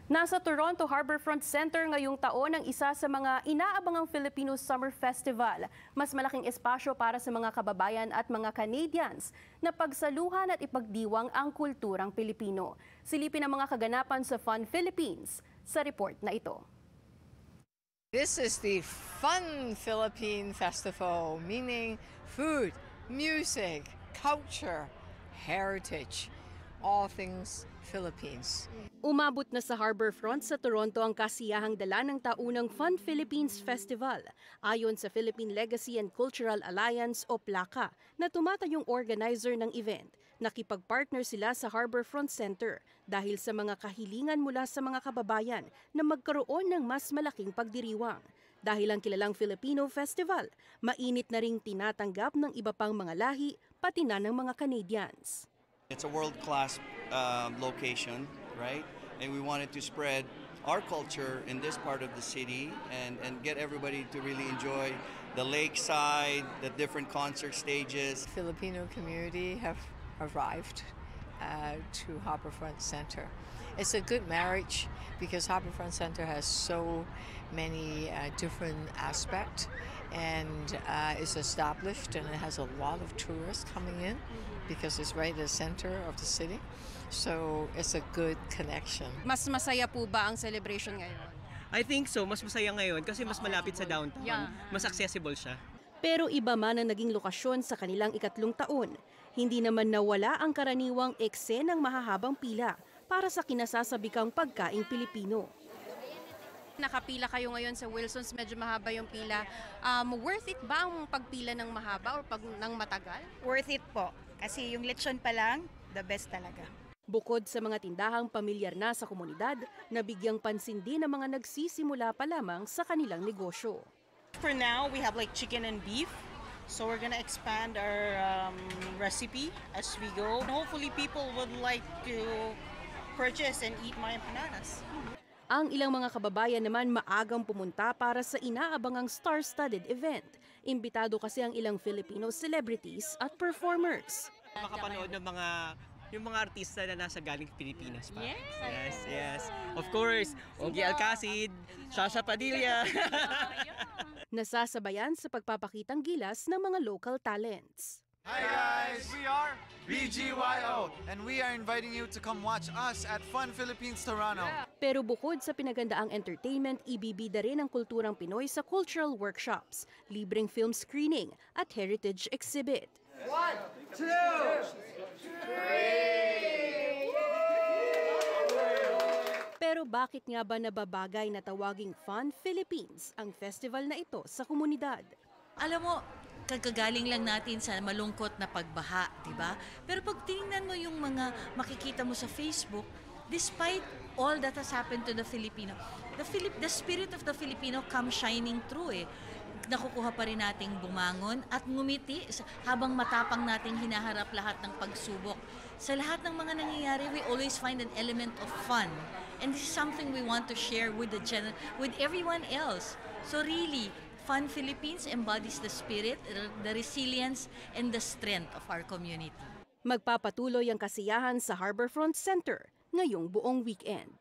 Nasa Toronto Harbourfront Center ngayong taon ang isa sa mga inaabangang Filipino Summer Festival. Mas malaking espasyo para sa mga kababayan at mga Canadians na pagsaluhan at ipagdiwang ang kulturang Pilipino. Silipin ang mga kaganapan sa Fun Philippines sa report na ito. This is the Fun Philippine Festival, meaning food, music, culture, heritage, all things Philippines. Umabot na sa Harbourfront sa Toronto ang kasiyahang dala ng taunang Fun Philippines Festival. Ayon sa Philippine Legacy and Cultural Alliance o PLACA na tumatayong organizer ng event, nakipagpartner sila sa Harbourfront Center dahil sa mga kahilingan mula sa mga kababayan na magkaroon ng mas malaking pagdiriwang. Dahil ang kilalang Filipino Festival, mainit na ring tinatanggap ng iba pang mga lahi, pati na ng mga Canadians. It's a world-class location, right? And we wanted to spread our culture in this part of the city and get everybody to really enjoy the lakeside, the different concert stages. Filipino community have arrived to Harbourfront Center. It's a good marriage because Harbourfront Center has so many different aspects and it's established and it has a lot of tourists coming in because it's right at the center of the city. So it's a good connection. Mas masaya po ba ang celebration ngayon? I think so. Mas masaya ngayon kasi mas malapit sa downtown. Yeah. Mas accessible siya. Pero iba man ang naging lokasyon sa kanilang ikatlong taon. Hindi naman nawala ang karaniwang eksenang mahahabang pila para sa kinasasabikang pagkaing Pilipino. Nakapila kayo ngayon sa Wilson's, medyo mahaba yung pila. Worth it ba ang pagpila ng mahaba o ng matagal? Worth it po. Kasi yung lechon pa lang, the best talaga. Bukod sa mga tindahang pamilyar na sa komunidad, nabigyang pansin din ang mga nagsisimula pa lamang sa kanilang negosyo. For now, we have like chicken and beef. So we're gonna expand our recipe as we go. And hopefully people would like to purchase and eat my empanadas. Ang ilang mga kababayan naman maagang pumunta para sa inaabangang star-studded event. Imbitado kasi ang ilang Filipino celebrities at performers. Makapanood ng yung mga artista na nasa galing Pilipinas pa. Yes. Of course, Ogie Alcacid, Shasha Padilla. Nasasabayan sa pagpapakitang gilas ng mga local talents. Hi guys! We are BGYO and we are inviting you to come watch us at Fun Philippines Toronto. Pero bukod sa pinagandaang entertainment, ibibida rin ang kulturang Pinoy sa cultural workshops, libreng film screening at heritage exhibit. 1, 2, 3! Pero bakit nga ba nababagay na tawaging Fun Philippines ang festival na ito sa komunidad? Alam mo, kagagaling lang natin sa malungkot na pagbaha, di ba? Pero pag tingnan mo yung mga makikita mo sa Facebook, despite all that has happened to the Filipino, the spirit of the Filipino comes shining through eh. Nakukuha pa rin nating bumangon at ngumiti habang matapang nating hinaharap lahat ng pagsubok. Sa lahat ng mga nangyayari, we always find an element of fun. And this is something we want to share with everyone else. So really, Fun Philippines embodies the spirit, the resilience, and the strength of our community. Magpapatuloy ang kasiyahan sa Harbourfront Center ngayong buong weekend.